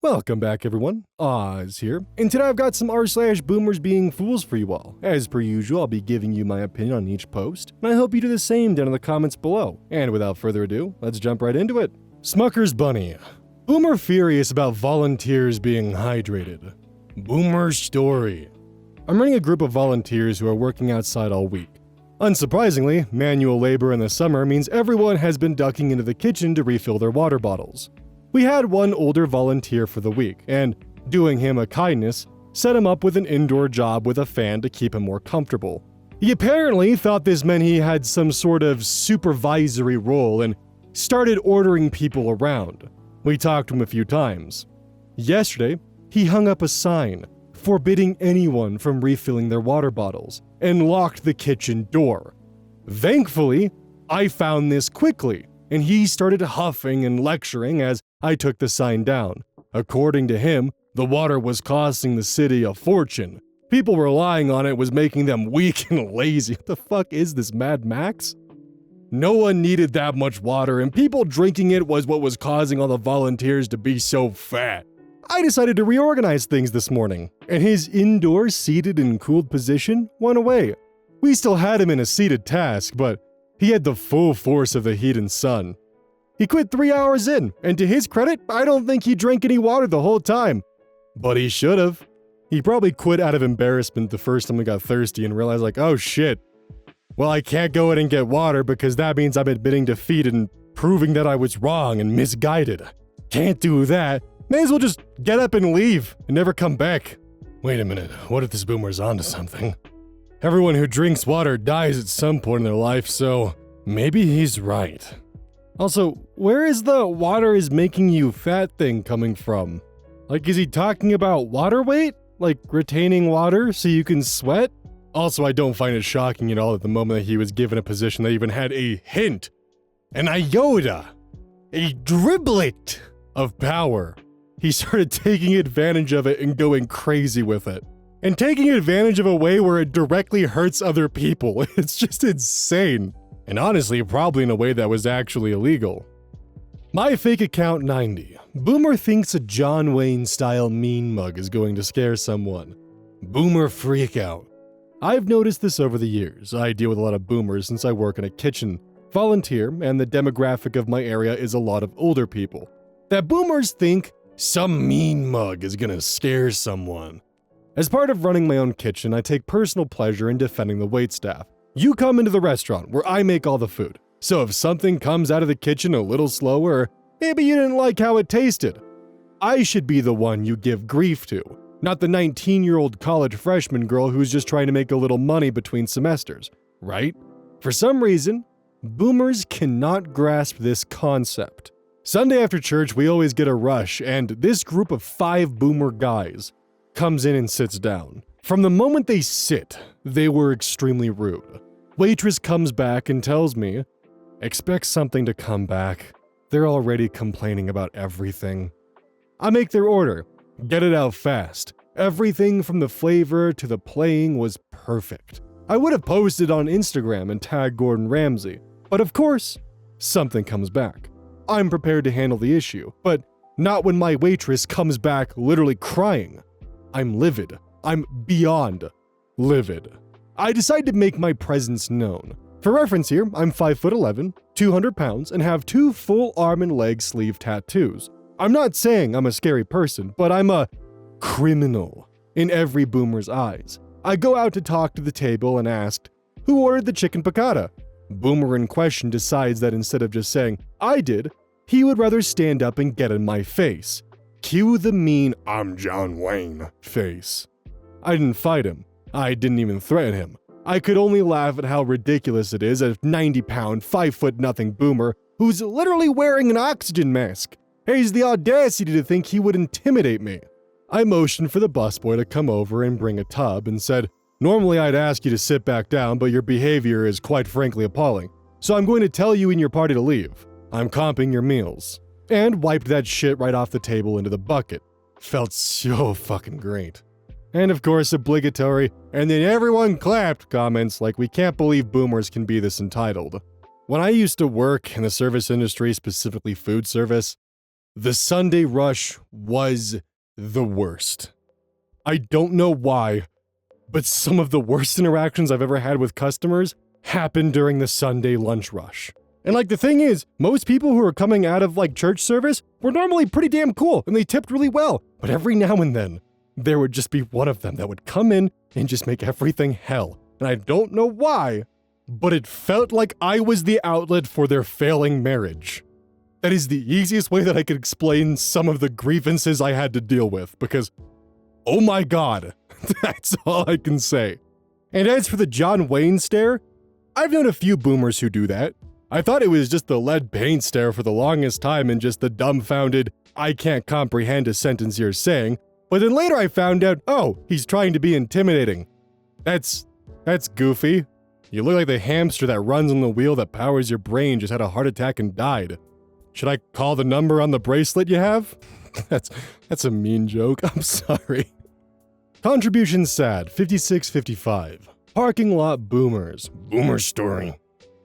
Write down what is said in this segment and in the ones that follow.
Welcome back, everyone. Oz here, and today I've got some r/boomers being fools for you all. As per usual, I'll be giving you my opinion on each post, and I hope you do the same down in the comments below. And without further ado, let's jump right into it. Smucker's Bunny. Boomer furious about volunteers being hydrated. Boomer story. I'm running a group of volunteers who are working outside all week. Unsurprisingly, manual labor in the summer means everyone has been ducking into the kitchen to refill their water bottles. We had one older volunteer for the week, and, doing him a kindness, set him up with an indoor job with a fan to keep him more comfortable. He apparently thought this meant he had some sort of supervisory role and started ordering people around. We talked to him a few times. Yesterday, he hung up a sign forbidding anyone from refilling their water bottles and locked the kitchen door. Thankfully, I found this quickly, and he started huffing and lecturing as I took the sign down. According to him, the water was costing the city a fortune. People relying on it was making them weak and lazy. What the fuck is this, Mad Max? No one needed that much water, and people drinking it was what was causing all the volunteers to be so fat. I decided to reorganize things this morning, and his indoor seated and cooled position went away. We still had him in a seated task, but he had the full force of the heat and sun. He quit 3 hours in, and to his credit, I don't think he drank any water the whole time. But he should have. He probably quit out of embarrassment the first time he got thirsty and realized like, oh shit. Well, I can't go in and get water because that means I'm admitting defeat and proving that I was wrong and misguided. Can't do that. May as well just get up and leave and never come back. Wait a minute, what if this boomer's onto something? Everyone who drinks water dies at some point in their life, so maybe he's right. Also, where is the water is making you fat thing coming from? Like, is he talking about water weight? Like retaining water so you can sweat? Also, I don't find it shocking at all at the moment that he was given a position that even had a hint, an iota, a driblet of power. He started taking advantage of it and going crazy with it. And taking advantage of a way where it directly hurts other people. It's just insane. And honestly, probably in a way that was actually illegal. My fake account 90. Boomer thinks a John Wayne-style mean mug is going to scare someone. Boomer freak out. I've noticed this over the years. I deal with a lot of boomers since I work in a kitchen, volunteer, and the demographic of my area is a lot of older people. That boomers think some mean mug is gonna scare someone. As part of running my own kitchen, I take personal pleasure in defending the waitstaff. You come into the restaurant where I make all the food. So if something comes out of the kitchen a little slower, maybe you didn't like how it tasted. I should be the one you give grief to, not the 19-year-old college freshman girl who's just trying to make a little money between semesters, right? For some reason, boomers cannot grasp this concept. Sunday after church, we always get a rush, and this group of 5 boomer guys comes in and sits down. From the moment they sit, they were extremely rude. Waitress comes back and tells me, expect something to come back. They're already complaining about everything. I make their order, get it out fast. Everything from the flavor to the playing was perfect. I would have posted on Instagram and tagged Gordon Ramsay, but of course, something comes back. I'm prepared to handle the issue, but not when my waitress comes back literally crying. I'm livid. I'm beyond livid. I decide to make my presence known. For reference here, I'm 5'11", 200 pounds, and have 2 full arm and leg sleeve tattoos. I'm not saying I'm a scary person, but I'm a criminal in every boomer's eyes. I go out to talk to the table and asked, who ordered the chicken piccata? Boomer in question decides that instead of just saying, I did, he would rather stand up and get in my face. Cue the mean, I'm John Wayne face. I didn't fight him. I didn't even threaten him. I could only laugh at how ridiculous it is a 90-pound, 5'0" boomer who's literally wearing an oxygen mask has the audacity to think he would intimidate me. I motioned for the busboy to come over and bring a tub and said, normally I'd ask you to sit back down, but your behavior is quite frankly appalling. So I'm going to tell you and your party to leave. I'm comping your meals. And wiped that shit right off the table into the bucket. Felt so fucking great. And of course, obligatory, and then everyone clapped comments like we can't believe boomers can be this entitled. When I used to work in the service industry, specifically food service, The Sunday rush was the worst. I don't know why, but some of the worst interactions I've ever had with customers happened during the Sunday lunch rush. And like the thing is, most people who are coming out of like church service were normally pretty damn cool and they tipped really well. But every now and then, there would just be one of them that would come in and just make everything hell. And I don't know why, but it felt like I was the outlet for their failing marriage. That is the easiest way that I could explain some of the grievances I had to deal with, because, oh my god, that's all I can say. And as for the John Wayne stare, I've known a few boomers who do that. I thought it was just the lead paint stare for the longest time and just the dumbfounded, I can't comprehend a sentence you're saying, but then later I found out, oh, he's trying to be intimidating. That's goofy. You look like the hamster that runs on the wheel that powers your brain just had a heart attack and died. Should I call the number on the bracelet you have? That's a mean joke, I'm sorry. Contribution sad, 5655. Parking lot boomers. Boomer story.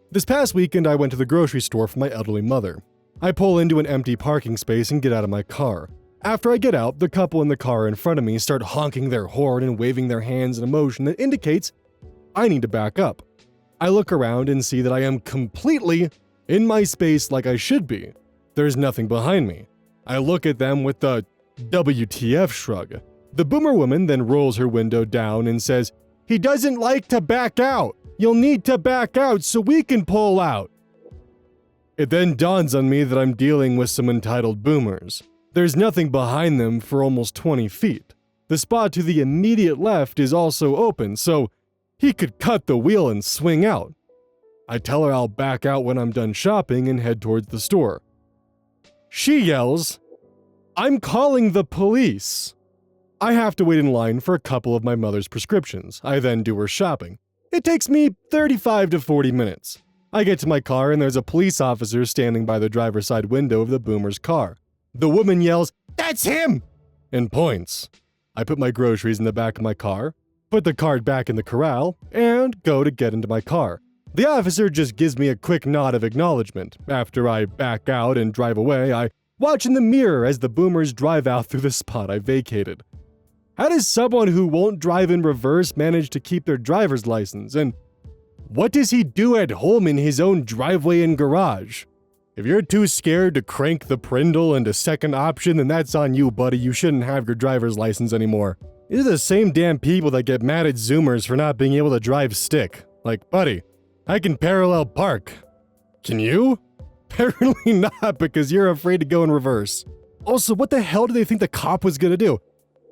This past weekend I went to the grocery store for my elderly mother. I pull into an empty parking space and get out of my car. After I get out, the couple in the car in front of me start honking their horn and waving their hands in a motion that indicates I need to back up. I look around and see that I am completely in my space like I should be. There's nothing behind me. I look at them with the WTF shrug. The boomer woman then rolls her window down and says, "He doesn't like to back out. You'll need to back out so we can pull out." It then dawns on me that I'm dealing with some entitled boomers. There's nothing behind them for almost 20 feet. The spot to the immediate left is also open, so he could cut the wheel and swing out. I tell her I'll back out when I'm done shopping and head towards the store. She yells, "I'm calling the police." I have to wait in line for a couple of my mother's prescriptions. I then do her shopping. It takes me 35 to 40 minutes. I get to my car and there's a police officer standing by the driver's side window of the boomer's car. The woman yells, "That's him!" and points. I put my groceries in the back of my car, put the cart back in the corral, and go to get into my car. The officer just gives me a quick nod of acknowledgement. After I back out and drive away, I watch in the mirror as the boomers drive out through the spot I vacated. How does someone who won't drive in reverse manage to keep their driver's license? And what does he do at home in his own driveway and garage? If you're too scared to crank the Prindle into second option, then that's on you, buddy. You shouldn't have your driver's license anymore. These are the same damn people that get mad at Zoomers for not being able to drive stick. Like, buddy, I can parallel park. Can you? Apparently not, because you're afraid to go in reverse. Also, what the hell do they think the cop was gonna do?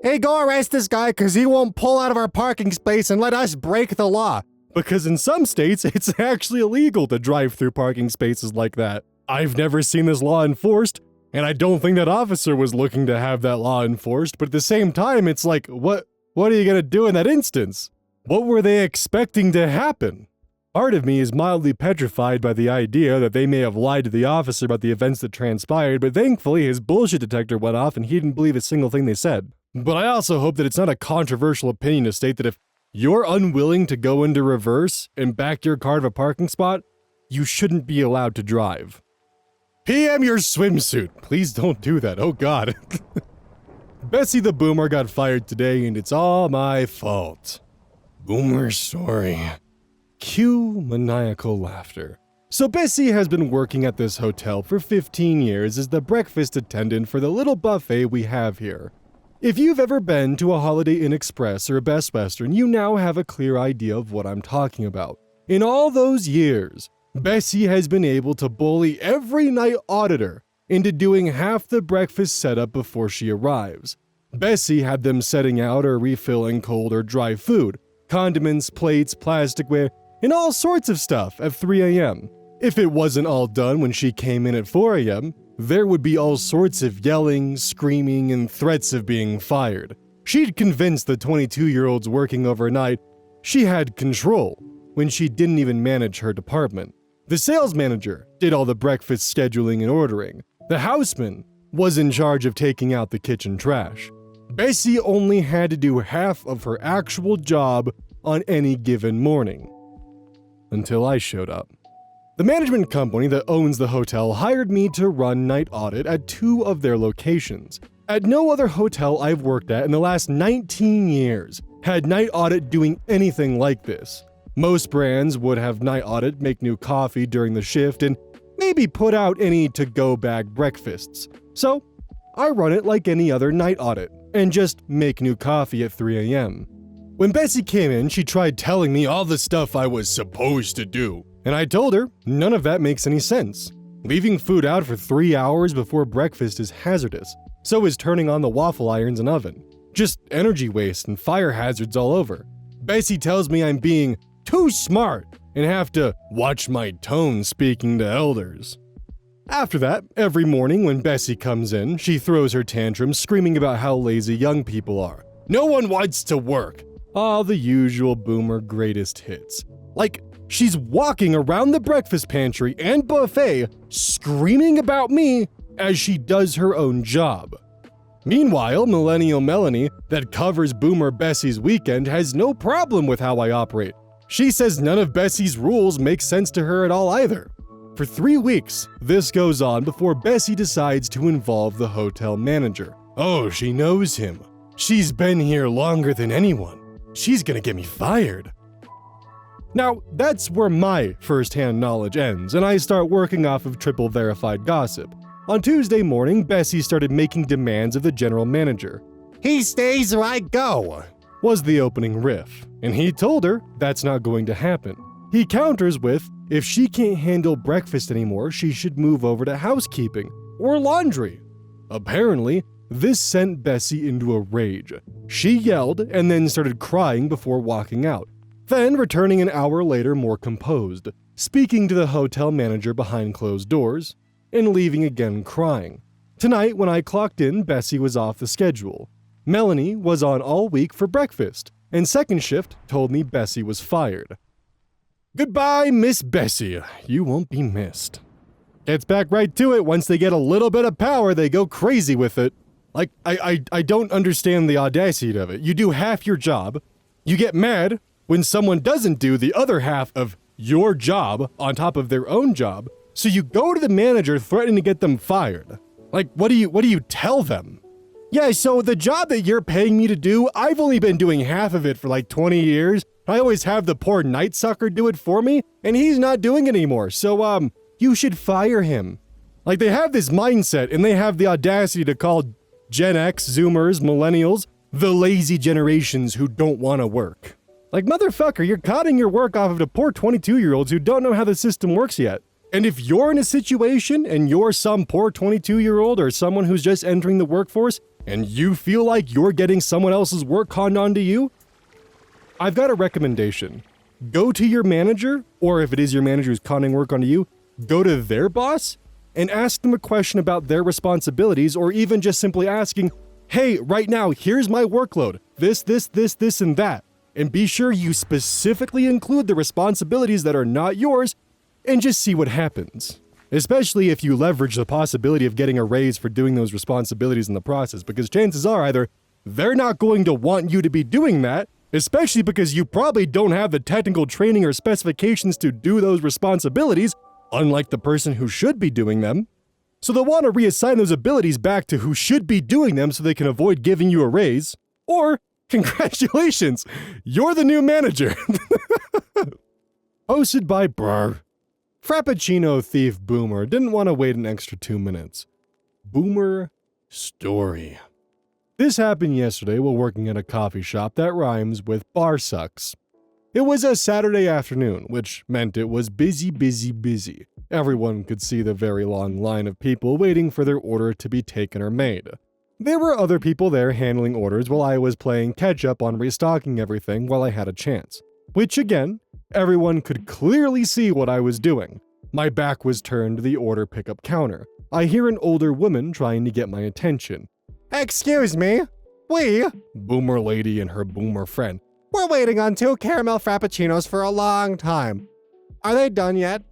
Hey, go arrest this guy because he won't pull out of our parking space and let us break the law. Because in some states, it's actually illegal to drive through parking spaces like that. I've never seen this law enforced, and I don't think that officer was looking to have that law enforced, but at the same time, it's like, what are you gonna do in that instance? What were they expecting to happen? Part of me is mildly petrified by the idea that they may have lied to the officer about the events that transpired, but thankfully his bullshit detector went off and he didn't believe a single thing they said. But I also hope that it's not a controversial opinion to state that if you're unwilling to go into reverse and back your car to a parking spot, you shouldn't be allowed to drive. PM your swimsuit. Please don't do that. Oh God. Bessie the Boomer got fired today and it's all my fault. Boomer sorry. Cue maniacal laughter. So Bessie has been working at this hotel for 15 years as the breakfast attendant for the little buffet we have here. If you've ever been to a Holiday Inn Express or a Best Western, you now have a clear idea of what I'm talking about. In all those years, Bessie has been able to bully every night auditor into doing half the breakfast setup before she arrives. Bessie had them setting out or refilling cold or dry food, condiments, plates, plasticware, and all sorts of stuff at 3 a.m. If it wasn't all done when she came in at 4 a.m., there would be all sorts of yelling, screaming, and threats of being fired. She'd convinced the 22-year-olds working overnight she had control when she didn't even manage her department. The sales manager did all the breakfast scheduling and ordering. The houseman was in charge of taking out the kitchen trash. Bessie only had to do half of her actual job on any given morning. Until I showed up. The management company that owns the hotel hired me to run night audit at 2 of their locations. At no other hotel I've worked at in the last 19 years had night audit doing anything like this. Most brands would have night audit make new coffee during the shift and maybe put out any to-go bag breakfasts. So, I run it like any other night audit and just make new coffee at 3 a.m. When Bessie came in, she tried telling me all the stuff I was supposed to do, and I told her none of that makes any sense. Leaving food out for 3 hours before breakfast is hazardous. So is turning on the waffle irons and oven. Just energy waste and fire hazards all over. Bessie tells me I'm being too smart and have to watch my tone speaking to elders. After that, every morning when Bessie comes in, she throws her tantrum screaming about how lazy young people are. No one wants to work. All the usual boomer greatest hits. Like, she's walking around the breakfast pantry and buffet screaming about me as she does her own job. Meanwhile, Millennial Melanie, that covers Boomer Bessie's weekend, has no problem with how I operate. She says none of Bessie's rules make sense to her at all either. For 3 weeks, this goes on before Bessie decides to involve the hotel manager. Oh, she knows him. She's been here longer than anyone. She's gonna get me fired. Now, that's where my first-hand knowledge ends, and I start working off of triple verified gossip. On Tuesday morning, Bessie started making demands of the general manager. "He stays or I go," was the opening riff, and he told her that's not going to happen. He counters with, if she can't handle breakfast anymore, she should move over to housekeeping or laundry. Apparently, this sent Bessie into a rage. She yelled and then started crying before walking out, then returning an hour later more composed, speaking to the hotel manager behind closed doors, and leaving again crying. Tonight, when I clocked in, Bessie was off the schedule. Melanie was on all week for breakfast, and second shift told me Bessie was fired. Goodbye, Miss Bessie. You won't be missed. Gets back right to it. Once they get a little bit of power, they go crazy with it. Like, I don't understand the audacity of it. You do half your job. You get mad when someone doesn't do the other half of your job on top of their own job. So you go to the manager threatening to get them fired. Like, what do you tell them? Yeah, so the job that you're paying me to do, I've only been doing half of it for like 20 years. I always have the poor night sucker do it for me, and he's not doing it anymore. So, you should fire him. Like, they have this mindset, and they have the audacity to call Gen X, Zoomers, Millennials, the lazy generations who don't want to work. Like, motherfucker, you're cutting your work off of the poor 22-year-olds who don't know how the system works yet. And if you're in a situation and you're some poor 22-year-old or someone who's just entering the workforce and you feel like you're getting someone else's work conned onto you, I've got a recommendation. Go to your manager, or if it is your manager who's conning work onto you, go to their boss and ask them a question about their responsibilities, or even just simply asking, hey, right now, here's my workload, this, and that. And be sure you specifically include the responsibilities that are not yours, and just see what happens. Especially if you leverage the possibility of getting a raise for doing those responsibilities in the process, because chances are either they're not going to want you to be doing that, especially because you probably don't have the technical training or specifications to do those responsibilities, unlike the person who should be doing them. So they'll want to reassign those abilities back to who should be doing them so they can avoid giving you a raise. Or, congratulations, you're the new manager. Hosted by Brr. Frappuccino thief Boomer didn't want to wait an extra 2 minutes. Boomer story. This happened yesterday while working at a coffee shop that rhymes with bar sucks. It was a Saturday afternoon, which meant it was busy. Everyone could see the very long line of people waiting for their order to be taken or made. There were other people there handling orders while I was playing catch up on restocking everything while I had a chance. Which again, everyone could clearly see what I was doing. My back was turned to the order pickup counter. I hear an older woman trying to get my attention. Excuse me, Boomer lady and her boomer friend, we're waiting on 2 caramel frappuccinos for a long time. Are they done yet?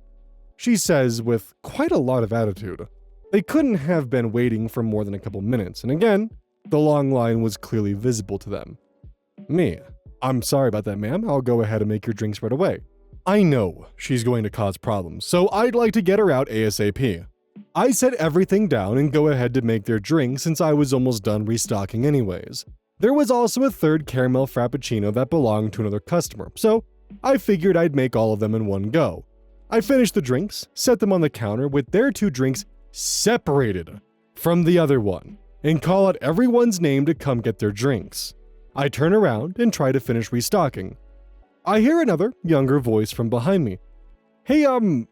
She says with quite a lot of attitude. They couldn't have been waiting for more than a couple minutes, and again, the long line was clearly visible to them. Me, I'm sorry about that, ma'am. I'll go ahead and make your drinks right away. I know she's going to cause problems, so I'd like to get her out ASAP. I set everything down and go ahead to make their drink since I was almost done restocking anyways. There was also a third caramel frappuccino that belonged to another customer, so I figured I'd make all of them in one go. I finished the drinks, set them on the counter with their 2 drinks separated from the other one, and call out everyone's name to come get their drinks. I turn around and try to finish restocking. I hear another, younger voice from behind me. Hey,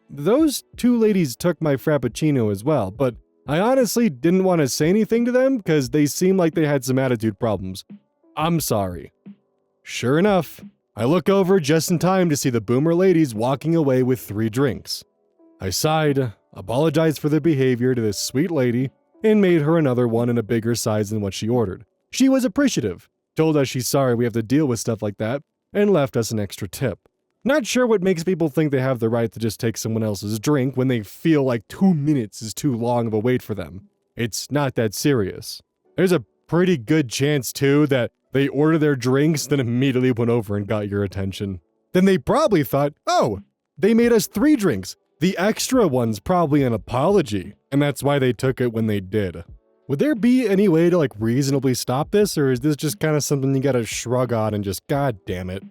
those 2 ladies took my frappuccino as well, but I honestly didn't want to say anything to them because they seemed like they had some attitude problems. I'm sorry. Sure enough, I look over just in time to see the boomer ladies walking away with 3 drinks. I sighed, apologized for their behavior to this sweet lady, and made her another one in a bigger size than what she ordered. She was appreciative, told us she's sorry we have to deal with stuff like that, and left us an extra tip. Not sure what makes people think they have the right to just take someone else's drink when they feel like 2 minutes is too long of a wait for them. It's not that serious. There's a pretty good chance, too, that they ordered their drinks, then immediately went over and got your attention. Then they probably thought, oh, they made us 3 drinks. The extra one's probably an apology, and that's why they took it when they did. Would there be any way to reasonably stop this, or is this just kind of something you gotta shrug on and just, god damn it,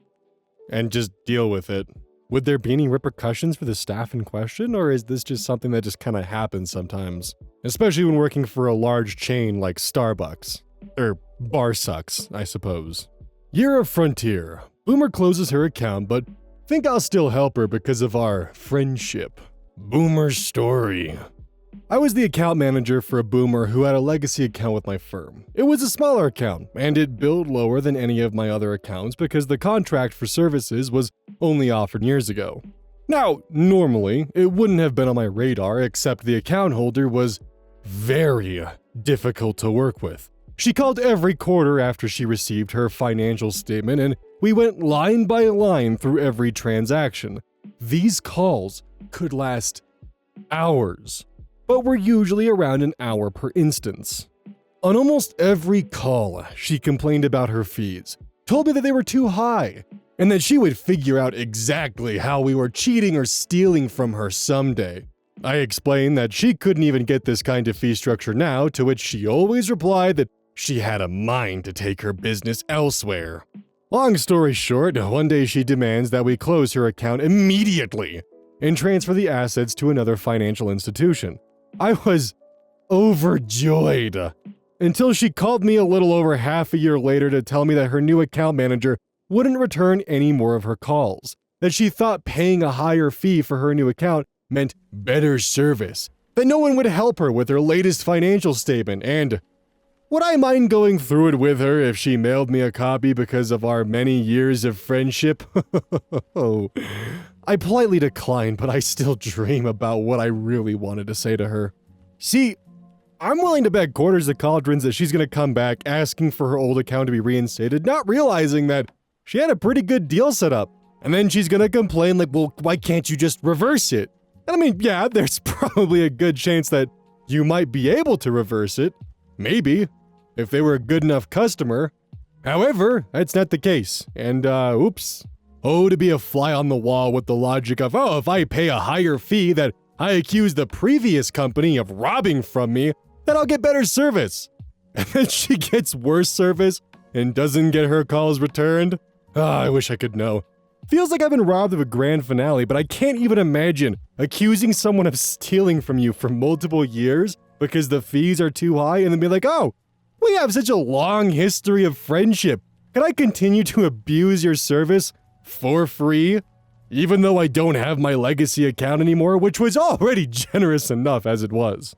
and just deal with it? Would there be any repercussions for the staff in question, or is this just something that just kind of happens sometimes? Especially when working for a large chain like Starbucks. Or Bar Sucks, I suppose. Year of Frontier. Boomer closes her account, but think I'll still help her because of our friendship. Boomer's story. I was the account manager for a boomer who had a legacy account with my firm. It was a smaller account, and it billed lower than any of my other accounts because the contract for services was only offered years ago. Now, normally, it wouldn't have been on my radar except the account holder was very difficult to work with. She called every quarter after she received her financial statement, and we went line by line through every transaction. These calls could last hours, but were usually around an hour per instance. On almost every call, she complained about her fees, told me that they were too high, and that she would figure out exactly how we were cheating or stealing from her someday. I explained that she couldn't even get this kind of fee structure now, to which she always replied that she had a mind to take her business elsewhere. Long story short, one day she demands that we close her account immediately and transfer the assets to another financial institution. I was overjoyed until she called me a little over half a year later to tell me that her new account manager wouldn't return any more of her calls, that she thought paying a higher fee for her new account meant better service, that no one would help her with her latest financial statement, and would I mind going through it with her if she mailed me a copy because of our many years of friendship? I politely declined, but I still dream about what I really wanted to say to her. See, I'm willing to bet quarters of cauldrons that she's gonna come back asking for her old account to be reinstated, not realizing that she had a pretty good deal set up. And then she's gonna complain well, why can't you just reverse it? And I mean, yeah, there's probably a good chance that you might be able to reverse it. Maybe, if they were a good enough customer. However, that's not the case, and oops. Oh, to be a fly on the wall with the logic of, oh, if I pay a higher fee that I accuse the previous company of robbing from me, then I'll get better service. And then she gets worse service and doesn't get her calls returned. I wish I could know. Feels like I've been robbed of a grand finale, but I can't even imagine accusing someone of stealing from you for multiple years because the fees are too high and then be like, oh, we have such a long history of friendship. Can I continue to abuse your service for free? Even though I don't have my legacy account anymore, which was already generous enough as it was.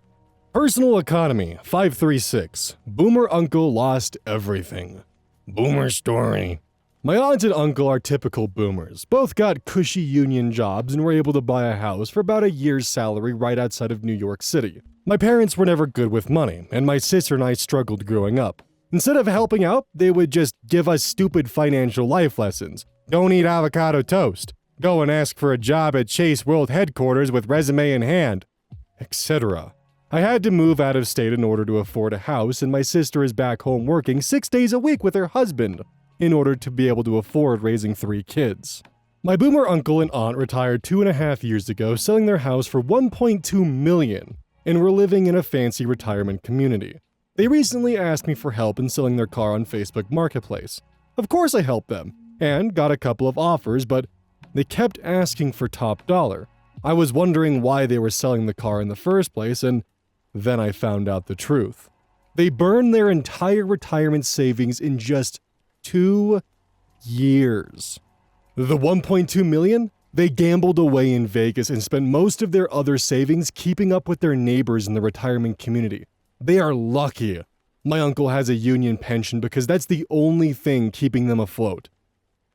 Personal economy, 536. Boomer uncle lost everything. Boomer story. My aunt and uncle are typical boomers. Both got cushy union jobs and were able to buy a house for about a year's salary right outside of New York City. My parents were never good with money, and my sister and I struggled growing up. Instead of helping out, they would just give us stupid financial life lessons. Don't eat avocado toast. Go and ask for a job at Chase World Headquarters with resume in hand, etc. I had to move out of state in order to afford a house, and my sister is back home working 6 days a week with her husband in order to be able to afford raising 3 kids. My boomer uncle and aunt retired 2.5 years ago, selling their house for $1.2 million, and were living in a fancy retirement community. They recently asked me for help in selling their car on Facebook Marketplace. Of course I helped them, and got a couple of offers, but they kept asking for top dollar. I was wondering why they were selling the car in the first place, and then I found out the truth. They burned their entire retirement savings in just 2 years. The $1.2 million? They gambled away in Vegas and spent most of their other savings keeping up with their neighbors in the retirement community. They are lucky my uncle has a union pension because that's the only thing keeping them afloat.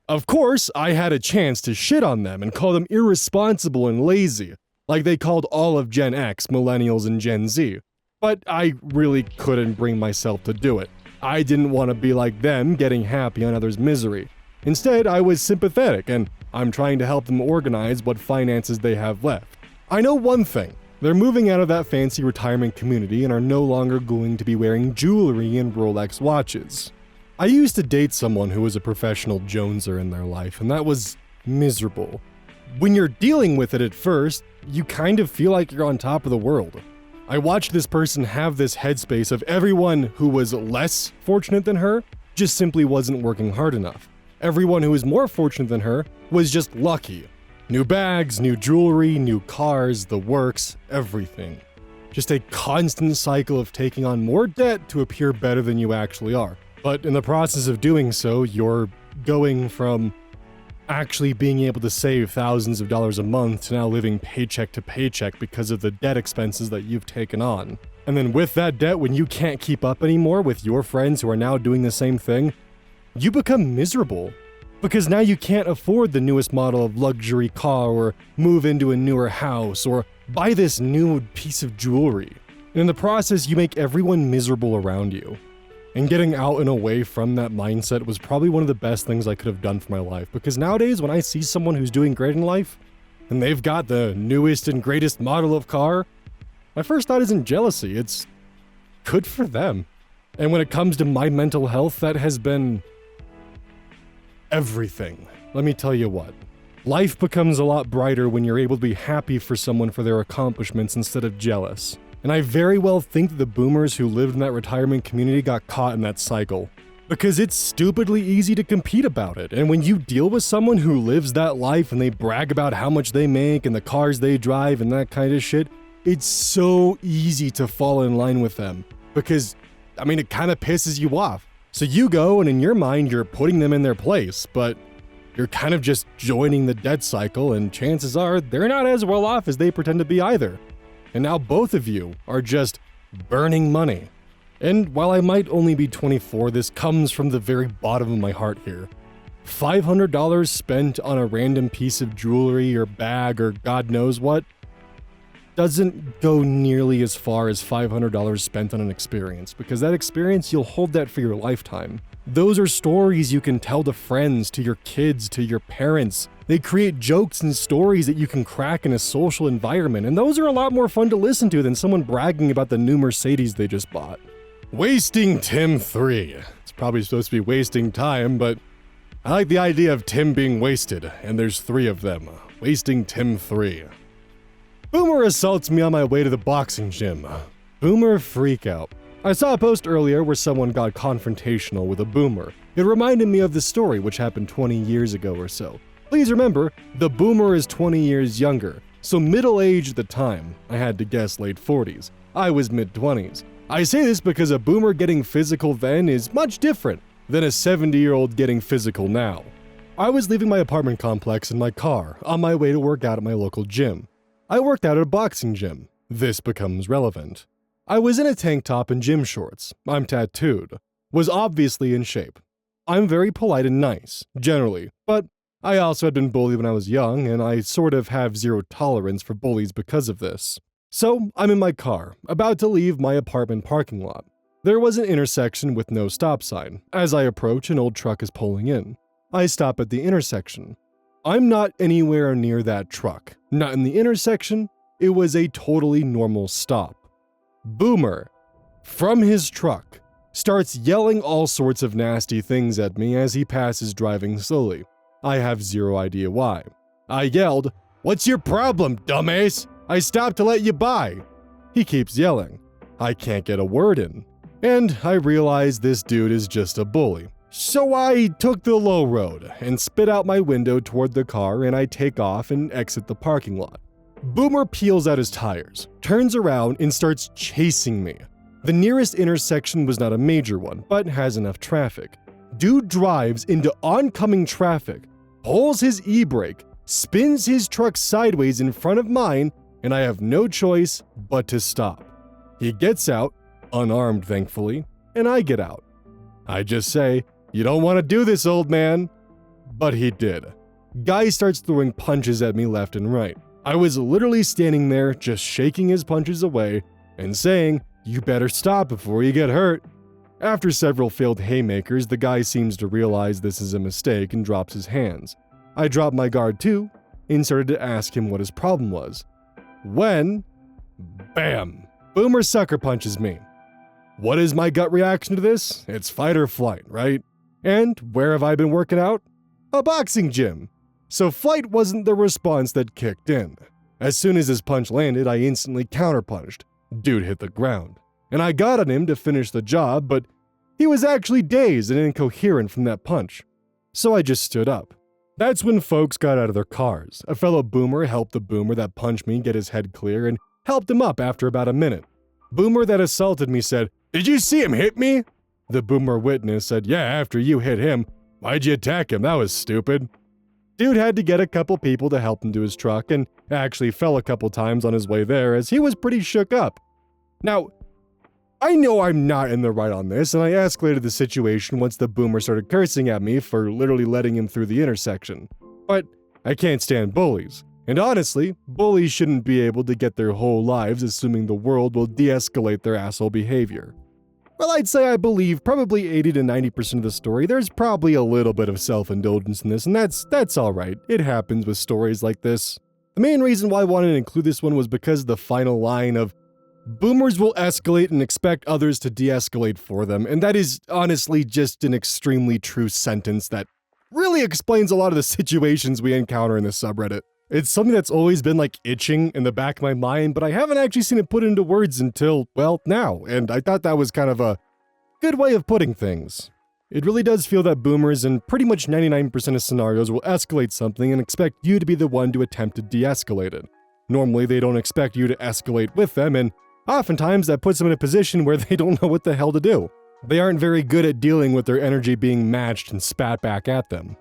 Of course, I had a chance to shit on them and call them irresponsible and lazy, like they called all of Gen X, Millennials, and Gen Z. But I really couldn't bring myself to do it. I didn't want to be like them, getting happy on others' misery. Instead, I was sympathetic, and I'm trying to help them organize what finances they have left. I know one thing. They're moving out of that fancy retirement community and are no longer going to be wearing jewelry and Rolex watches. I used to date someone who was a professional joneser in their life, and that was miserable. When you're dealing with it at first, you kind of feel like you're on top of the world. I watched this person have this headspace of everyone who was less fortunate than her just simply wasn't working hard enough. Everyone who was more fortunate than her was just lucky. New bags, new jewelry, new cars, the works, everything. Just a constant cycle of taking on more debt to appear better than you actually are. But in the process of doing so, you're going from actually being able to save thousands of dollars a month to now living paycheck to paycheck because of the debt expenses that you've taken on. And then with that debt, when you can't keep up anymore with your friends who are now doing the same thing, you become miserable. Because now you can't afford the newest model of luxury car or move into a newer house or buy this new piece of jewelry. And in the process, you make everyone miserable around you. And getting out and away from that mindset was probably one of the best things I could have done for my life. Because nowadays, when I see someone who's doing great in life, and they've got the newest and greatest model of car, my first thought isn't jealousy, it's good for them. And when it comes to my mental health, that has been everything. Let me tell you what. Life becomes a lot brighter when you're able to be happy for someone for their accomplishments instead of jealous. And I very well think that the boomers who lived in that retirement community got caught in that cycle. Because it's stupidly easy to compete about it. And when you deal with someone who lives that life and they brag about how much they make and the cars they drive and that kind of shit, it's so easy to fall in line with them. Because, it kind of pisses you off. So you go, and in your mind, you're putting them in their place, but you're kind of just joining the debt cycle, and chances are they're not as well off as they pretend to be either. And now both of you are just burning money. And while I might only be 24, this comes from the very bottom of my heart here. $500 spent on a random piece of jewelry or bag or God knows what doesn't go nearly as far as $500 spent on an experience, because that experience, you'll hold that for your lifetime. Those are stories you can tell to friends, to your kids, to your parents. They create jokes and stories that you can crack in a social environment, and those are a lot more fun to listen to than someone bragging about the new Mercedes they just bought. Wasting Tim 3. It's probably supposed to be wasting time, but I like the idea of Tim being wasted, and there's 3 of them. Wasting Tim 3. Boomer assaults me on my way to the boxing gym. Boomer freak out. I saw a post earlier where someone got confrontational with a boomer. It reminded me of the story which happened 20 years ago or so. Please remember, the boomer is 20 years younger, so middle-aged at the time. I had to guess late 40s. I was mid-20s. I say this because a boomer getting physical then is much different than a 70-year-old getting physical now. I was leaving my apartment complex in my car on my way to work out at my local gym. I worked out at a boxing gym. This becomes relevant. I was in a tank top and gym shorts. I'm tattooed. Was obviously in shape. I'm very polite and nice, generally, but I also had been bullied when I was young, and I sort of have zero tolerance for bullies because of this. So, I'm in my car, about to leave my apartment parking lot. There was an intersection with no stop sign. As I approach, an old truck is pulling in. I stop at the intersection. I'm not anywhere near that truck. Not in the intersection. It was a totally normal stop. Boomer, from his truck, starts yelling all sorts of nasty things at me as he passes driving slowly. I have zero idea why. I yelled, "What's your problem, dumbass? I stopped to let you by." He keeps yelling. I can't get a word in. And I realize this dude is just a bully. So I took the low road and spit out my window toward the car, and I take off and exit the parking lot. Boomer peels out his tires, turns around, and starts chasing me. The nearest intersection was not a major one, but has enough traffic. Dude drives into oncoming traffic, pulls his e-brake, spins his truck sideways in front of mine, and I have no choice but to stop. He gets out, unarmed thankfully, and I get out. I just say, "You don't want to do this, old man." But he did. Guy starts throwing punches at me left and right. I was literally standing there just shaking his punches away and saying, "You better stop before you get hurt." After several failed haymakers, the guy seems to realize this is a mistake and drops his hands. I dropped my guard too and started to ask him what his problem was. When, bam, Boomer sucker punches me. What is my gut reaction to this? It's fight or flight, right? And where have I been working out? A boxing gym. So flight wasn't the response that kicked in. As soon as his punch landed, I instantly counterpunched. Dude hit the ground. And I got on him to finish the job, but he was actually dazed and incoherent from that punch. So I just stood up. That's when folks got out of their cars. A fellow boomer helped the boomer that punched me get his head clear and helped him up after about a minute. Boomer that assaulted me said, "Did you see him hit me?" The boomer witness said, "Yeah, after you hit him. Why'd you attack him? That was stupid." Dude had to get a couple people to help him to his truck and actually fell a couple times on his way there as he was pretty shook up. Now, I know I'm not in the right on this, and I escalated the situation once the boomer started cursing at me for literally letting him through the intersection. But I can't stand bullies. And honestly, bullies shouldn't be able to get their whole lives assuming the world will de-escalate their asshole behavior. Well, I'd say I believe probably 80 to 90% of the story. There's probably a little bit of self-indulgence in this, and that's alright. It happens with stories like this. The main reason why I wanted to include this one was because of the final line of, "Boomers will escalate and expect others to de-escalate for them," and that is honestly just an extremely true sentence that really explains a lot of the situations we encounter in this subreddit. It's something that's always been like itching in the back of my mind, but I haven't actually seen it put into words until, well, now, and I thought that was kind of a good way of putting things. It really does feel that boomers in pretty much 99% of scenarios will escalate something and expect you to be the one to attempt to de-escalate it. Normally, they don't expect you to escalate with them, and oftentimes that puts them in a position where they don't know what the hell to do. They aren't very good at dealing with their energy being matched and spat back at them.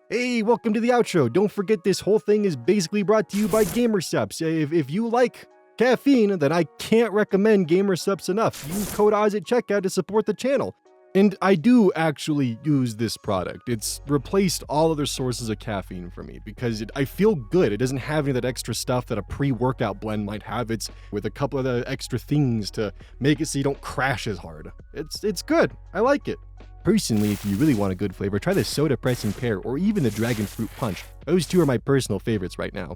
Hey, welcome to the outro. Don't forget this whole thing is basically brought to you by GamerSupps. If you like caffeine, then I can't recommend GamerSupps enough. Use code Oz at checkout to support the channel. And I do actually use this product. It's replaced all other sources of caffeine for me because I feel good. It doesn't have any of that extra stuff that a pre-workout blend might have. It's with a couple of the extra things to make it so you don't crash as hard. It's good. I like it. Personally, if you really want a good flavor, try the Soda Pressing Pear or even the Dragon Fruit Punch. Those two are my personal favorites right now.